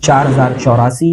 4084,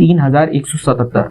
3177,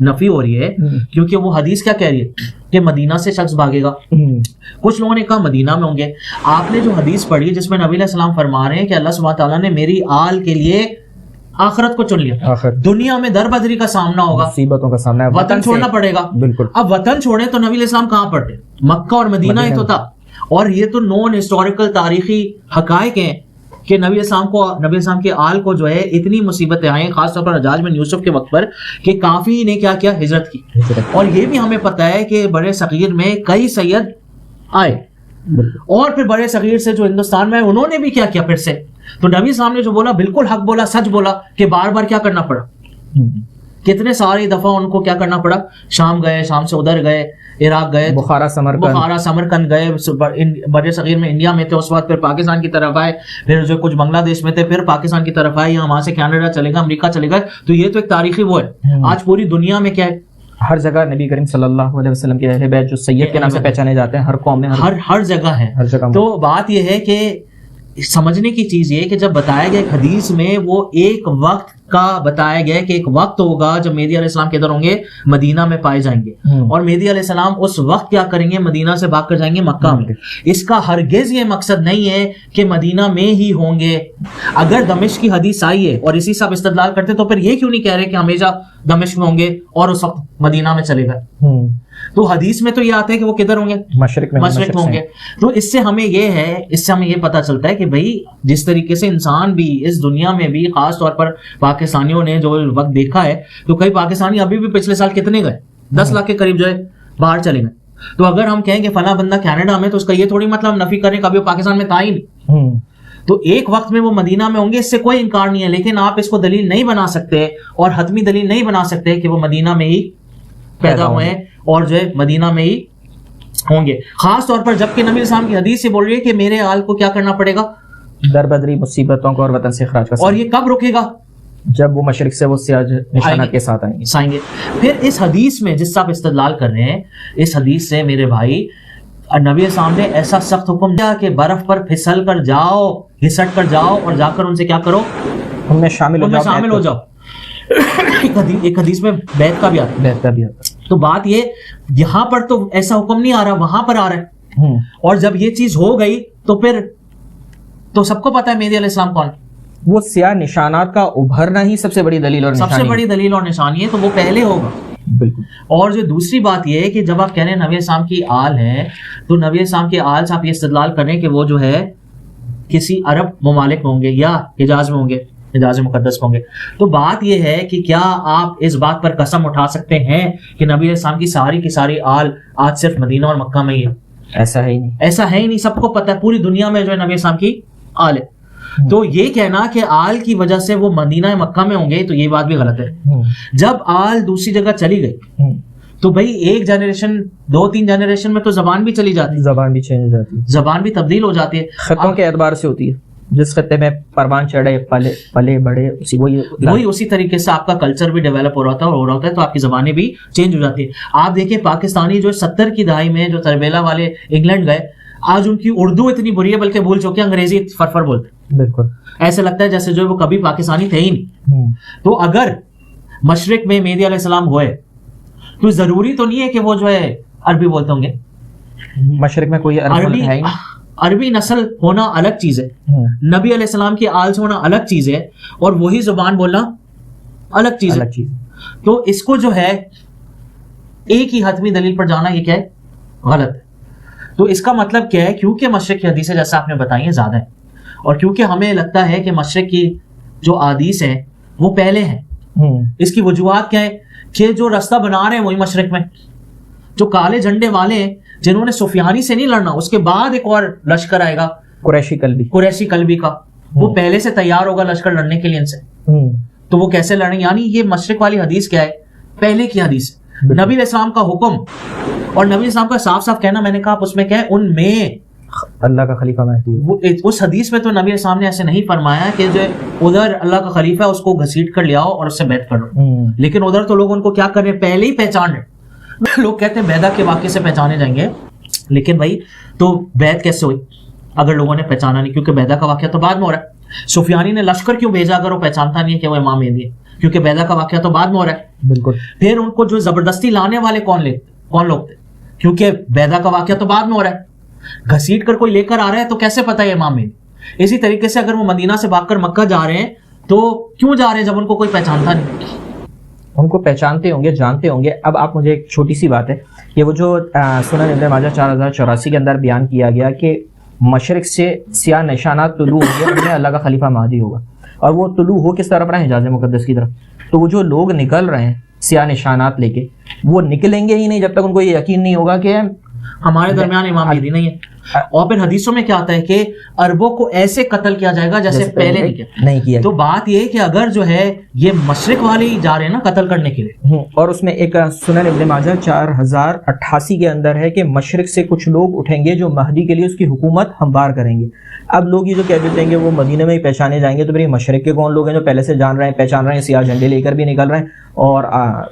نفی ہو رہی ہے کیونکہ وہ حدیث کیا کہہ رہی ہے کہ مدینہ سے شخص بھاگے گا. کچھ لوگوں نے کہا مدینہ میں ہوں گے. آپ نے جو حدیث پڑھی جس میں نبی علیہ السلام فرما رہے ہیں کہ اللہ سبحانہ تعالیٰ نے میری آل کے لیے آخرت کو چن لیا, دنیا میں در بدری کا سامنا ہوگا, مصیبتوں کا سامنا, وطن چھوڑنا پڑے گا. بالکل. اب وطن چھوڑے تو نبی علیہ السلام کہاں پڑھتے؟ مکہ اور مدینہ ہی تو تھا. اور یہ تو نون ہسٹوریکل تاریخی حقائق ہیں کہ نبی السلام کے آل کو جو ہے اتنی مصیبتیں آئیں, خاص طور پر حجاج بن یوسف کے وقت پر, کہ کافی نے کیا کیا, ہجرت کی. اور یہ بھی ہمیں پتہ ہے کہ بڑے صغیر میں کئی سید آئے, اور پھر بڑے صغیر سے جو ہندوستان میں انہوں نے بھی کیا کیا پھر سے. تو نبی صاحب نے جو بولا بالکل حق بولا, سچ بولا کہ بار بار کیا کرنا پڑا, کتنے ساری دفعہ ان کو کیا کرنا پڑا, شام گئے, شام سے ادھر گئے, عراق گئے, بخارا سمرقند گئے, بڑے صغیر میں انڈیا میں تھے اس وقت, پھر پاکستان کی طرف آئے, پھر جو کچھ بنگلہ دیش میں تھے, پھر پاکستان کی طرف آئے, یہاں وہاں سے کینیڈا چلے گئے, امریکہ چلے گئے. تو یہ تو ایک تاریخی وہ ہے. آج پوری دنیا میں کیا ہے, ہر جگہ نبی کریم صلی اللہ علیہ وسلم کے اہل بیت جو سید کے نام سے پہچانے جاتے ہیں, ہر قوم میں ہر جگہ ہے. تو بات یہ ہے کہ سمجھنے کی چیز یہ کہ جب بتایا گیا حدیث میں, وہ ایک وقت کا بتایا گیا کہ ایک وقت ہوگا جب مہدی علیہ السلام کدھر ہوں گے, مدینہ میں پائے جائیں گے, اور مہدی علیہ السلام اس وقت کیا کریں گے, مدینہ سے بھاگ کر جائیں گے مکہ میں. اس کا ہرگز یہ مقصد نہیں ہے کہ مدینہ میں ہی ہوں گے. اگر دمشق کی حدیث آئی ہے اور اسی سے آپ استدلال کرتے تو پھر یہ کیوں نہیں کہہ رہے کہ ہمیشہ دمشق میں ہوں گے اور اس وقت مدینہ میں چلے گئے. تو حدیث میں تو یہ آتا ہے کہ وہ کدھر ہوں گے, مشرق میں ہوں گے. تو اس سے ہمیں یہ پتہ چلتا ہے کہ بھائی جس طریقے سے انسان بھی اس دنیا میں بھی, خاص طور پر پاکستانیوں نے جو وقت دیکھا ہے, تو کئی پاکستانی ابھی بھی پچھلے سال کتنے گئے, 10 لاکھ کے قریب جو ہے باہر چلے گئے. تو اگر ہم کہیں کہ فلاں بندہ کینیڈا میں, تو اس کا یہ تھوڑی مطلب نفی کریں کبھی وہ پاکستان میں تھا ہی نہیں. تو ایک وقت میں وہ مدینہ میں ہوں گے, اس سے کوئی انکار نہیں ہے, لیکن آپ اس کو دلیل نہیں بنا سکتے اور حتمی دلیل نہیں بنا سکتے کہ وہ مدینہ میں ہی پیدا ہوئے ہیں اور جو ہے مدینہ میں ہی ہوں گے. خاص طور پر جبکہ نبی السلام کی حدیث سے بول رہی ہے کہ میرے آل کو کیا کرنا پڑے گا, در بدری مصیبتوں کو اور وطن سے اخراج کا. اور یہ کب رکے گا, جب وہ مشرق سے وہ سیاہ نشانات کے ساتھ آئیں گے. پھر اس حدیث میں جس سے آپ استدلال کر رہے ہیں, اس حدیث سے میرے بھائی نبی السلام نے ایسا سخت حکم دیا کہ برف پر پھسل کر جاؤ, گھسٹ کر جاؤ, اور جا کر ان سے کیا کرو, ان میں شامل ہو جاؤ. ایک حدیث میں بیعت کا بھی آتا ہے. تو بات یہ, یہاں پر تو ایسا حکم نہیں آ رہا, وہاں پر آ رہا ہے. اور جب یہ چیز ہو گئی تو پھر تو سب کو پتا ہے مہدی علیہ السلام کون ہے. وہ سیاہ نشانات کا ابھرنا ہی سب سے بڑی دلیل اور نشانی ہے, تو وہ پہلے ہوگا. بالکل. اور جو دوسری بات یہ ہے کہ جب آپ کہہ رہے ہیں نبی السلام کی آل ہے, تو نبی السلام کی آل سے آپ یہ استدلال کر رہے ہیں کہ وہ جو ہے کسی عرب ممالک میں ہوں گے یا حجاز میں ہوں گے, حجاز مقدس ہوں گے. تو بات یہ ہے کہ کیا آپ اس بات پر قسم اٹھا سکتے ہیں کہ نبی السلام کی ساری آل آج صرف مدینہ اور مکہ میں ہی ہے؟ ایسا ہے ہی نہیں. سب کو پتہ ہے پوری دنیا میں جو ہے نبی السلام کی آل ہے. تو یہ کہنا کہ آل کی وجہ سے وہ مدینہ مکہ میں ہوں گے, تو یہ بات بھی غلط ہے. جب آل دوسری جگہ چلی گئی تو بھائی ایک جنریشن 2-3 جنریشن میں تو زبان بھی چلی جاتی ہے, زبان بھی چینج ہو جاتی ہے, زبان بھی تبدیل ہو جاتی ہے. خطوں کے اعتبار سے ہوتی ہے, جس خطے میں پروان چڑھے پلے بڑے وہی اسی طریقے سے آپ کا کلچر بھی ڈیولپ ہو رہا ہوتا ہے, تو آپ کی زبانیں بھی چینج ہو جاتی ہے. آپ دیکھیں پاکستانی جو 70 کی دہائی میں جو تربیلا والے انگلینڈ گئے, آج ان کی اردو اتنی بری ہے بلکہ بول چکے انگریزی فرفر بولتے. بالکل ایسے لگتا ہے جیسے جو وہ کبھی پاکستانی تھے ہی نہیں. تو اگر مشرق میں مہدی علیہ السلام ہوئے تو ضروری تو نہیں ہے کہ وہ جو ہے عربی بولتے ہوں گے. مشرق میں کوئی عربی نسل ہونا الگ چیز ہے, نبی علیہ السلام کی آل سے ہونا الگ چیز ہے, اور وہی زبان بولنا الگ چیز ہے. تو اس کو جو ہے ایک ہی حتمی دلیل پر جانا یہ کیا ہے, غلط ہے. تو اس کا مطلب کیا ہے, کیونکہ مشرق کی حدیثیں جیسا آپ نے بتائی ہیں زیادہ ہیں, اور کیونکہ ہمیں لگتا ہے کہ مشرق کی جو احادیث ہیں وہ پہلے ہیں. اس کی وجوہات کیا ہے کہ جو راستہ بنا رہے ہیں وہی مشرق میں, جو کالے جھنڈے والے ہیں جنہوں نے سفیانی سے نہیں لڑنا, اس کے بعد ایک اور لشکر آئے گا قریشی کلبی کا, وہ پہلے سے تیار ہوگا لشکر لڑنے کے لیے ان سے. تو وہ کیسے لڑیں, یعنی یہ مشرق والی حدیث کیا ہے, پہلے کی حدیث. نبی علیہ السلام کا حکم اور نبی علیہ السلام کا صاف صاف کہنا, میں نے کہا آپ اس میں کیا ہے, ان میں اللہ کا خلیفہ مہدی. اس حدیث میں تو نبی علیہ السلام نے ایسے نہیں فرمایا کہ جو ادھر اللہ کا خلیفہ ہے اس کو گھسیٹ کر لے آؤ اور اس سے بیعت کر لو, لیکن ادھر تو لوگ ان کو کیا کر رہے ہیں, پہلے ہی پہچان رہے. لوگ کہتے ہیں بیدہ کے واقعے سے پہچانے جائیں گے, لیکن بھائی تو بیعت کیسے ہوئی اگر لوگوں نے پہچانا نہیں, کیونکہ بیدہ کا واقعہ تو بعد میں ہو رہا ہے. سفیانی نے لشکر کیوں بھیجا اگر وہ پہچانتا نہیں ہے کہ وہ امام مہدی ہے, کیونکہ بیدہ کا واقعہ تو بعد میں ہو رہا ہے. بالکل. پھر ان کو جو زبردستی لانے والے کون لوگ تھے؟ کیونکہ بیدا کا واقعہ تو بعد میں ہو رہا ہے، گھسیٹ کر کوئی لے کر آ رہا ہے تو کیسے پتہ ہے امام مہدی؟ اسی طریقے سے اگر وہ مدینہ سے بھاگ کر مکہ جا رہے ہیں تو کیوں جا رہے ہیں جب ان کو کوئی پہچانتا نہیں؟ ان کو پہچانتے ہوں گے، جانتے ہوں گے. اب آپ مجھے ایک چھوٹی سی بات ہے کہ وہ جو سنن ابن ماجہ 4084 کے اندر بیان کیا گیا کہ مشرق سے سیاہ نشانات طلوع ہوں گے، ان میں اللہ کا خلیفہ مہدی ہوگا، اور وہ طلوع ہو کس طرف رہے ہیں؟ حجاز مقدس کی طرف. تو وہ جو لوگ نکل رہے ہیں سیاہ نشانات لے کے، وہ نکلیں گے ہی نہیں جب تک ان کو یہ یقین نہیں ہوگا کہ ہمارے درمیان امام مہدی نہیں ہے. اور پھر حدیثوں میں کیا آتا ہے کہ عربوں کو ایسے قتل کیا جائے گا جیسے پہلے نہیں کیا. تو بات یہ ہے کہ اگر جو ہے یہ مشرق والے ہی جا رہے ہیں نا قتل کرنے کے لیے. اور اس میں ایک سنن ابن ماجہ 4088 کے اندر ہے کہ مشرق سے کچھ لوگ اٹھیں گے جو مہدی کے لیے اس کی حکومت ہموار کریں گے. اب لوگ یہ جو کہہ دیتے ہیں کہ وہ مدینہ میں ہی پہچانے جائیں گے، تو پھر یہ مشرق کے کون لوگ ہیں جو پہلے سے جان رہے ہیں، پہچان رہے ہیں، سیاہ جھنڈے لے کر بھی نکل رہے ہیں، اور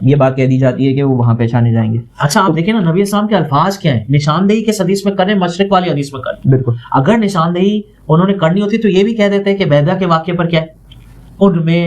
یہ بات کہہ دی جاتی ہے کہ وہ وہاں پہچانے جائیں گے. اچھا آپ دیکھیں نا نبی اسلام کے الفاظ کیا ہیں، نشاندہی کس حدیث میں کریں؟ مشرق والی حدیث میں کریں. بالکل. اگر نشاندہی انہوں نے کرنی ہوتی تو یہ بھی کہہ دیتے ہیں کہ بیدا کے واقعے پر کیا ہے، ان میں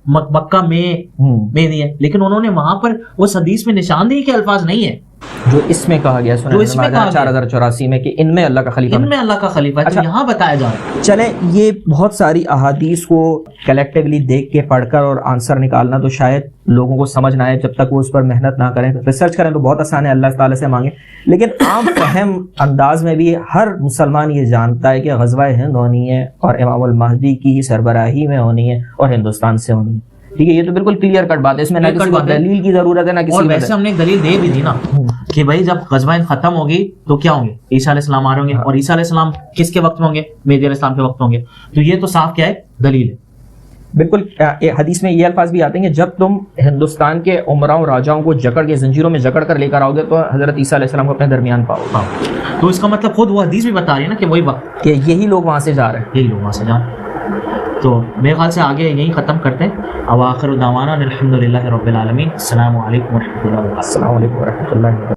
مکہ میں مہدی ہے، لیکن انہوں نے وہاں پر اس حدیث میں نشاندہی کے الفاظ نہیں ہے جو اس میں کہا گیا سنن ابن ماجہ 4084 میں کہ ان میں اللہ کا خلیفہ، ان میں اللہ کا خلیفہ ہے. یہاں بتایا جا رہا ہے. چلیں یہ بہت ساری احادیث کو کلیکٹیولی دیکھ کے پڑھ کر اور آنسر نکالنا تو شاید لوگوں کو سمجھ نہ آئے جب تک وہ اس پر محنت نہ کریں. ریسرچ کریں تو بہت آسان ہے، اللہ تعالیٰ سے مانگیں. لیکن عام فہم انداز میں بھی ہر مسلمان یہ جانتا ہے کہ غزوہ ہند ہونی ہے اور امام المہدی کی سربراہی میں ہونی ہے اور ہندوستان سے ہونی ہے. ٹھیک ہے، یہ تو بالکل کلیئر کٹ بات ہے، اس میں نہ کسی کو دلیل کی ضرورت ہے نہ کسی. اور ویسے ہم نے ایک دلیل دے بھی دی نا کہ بھائی جب غزوہ ہند ختم ہوگی تو کیا ہوں گے؟ عیسیٰ علیہ السلام آ رہے ہوں گے، اور عیسیٰ علیہ السلام کس کے وقت میں ہوں گے؟ مہدی علیہ السلام کے وقت میں ہوں گے. تو یہ تو صاف کیا ہے؟ دلیل ہے. بالکل. حدیث میں یہ الفاظ بھی آتے ہیں کہ جب تم ہندوستان کے عمراؤں راجاؤں کو جکڑ کے زنجیروں میں جکڑ کر لے کر آؤ گے تو حضرت عیسیٰ علیہ السلام کو اپنے درمیان پاؤ. تو اس کا مطلب خود وہ حدیث بھی بتا رہی ہے نا کہ وہی وقت کہ یہی لوگ وہاں سے جا رہے ہیں، یہی لوگ وہاں سے جا رہے ہیں. تو میرے خیال سے آگے یہیں ختم کرتے ہیں. وآخر دعوانا الحمد للہ رب العالمین. السلام علیکم ورحمۃ اللہ وبرکاتہ. السلام علیکم ورحمۃ اللہ.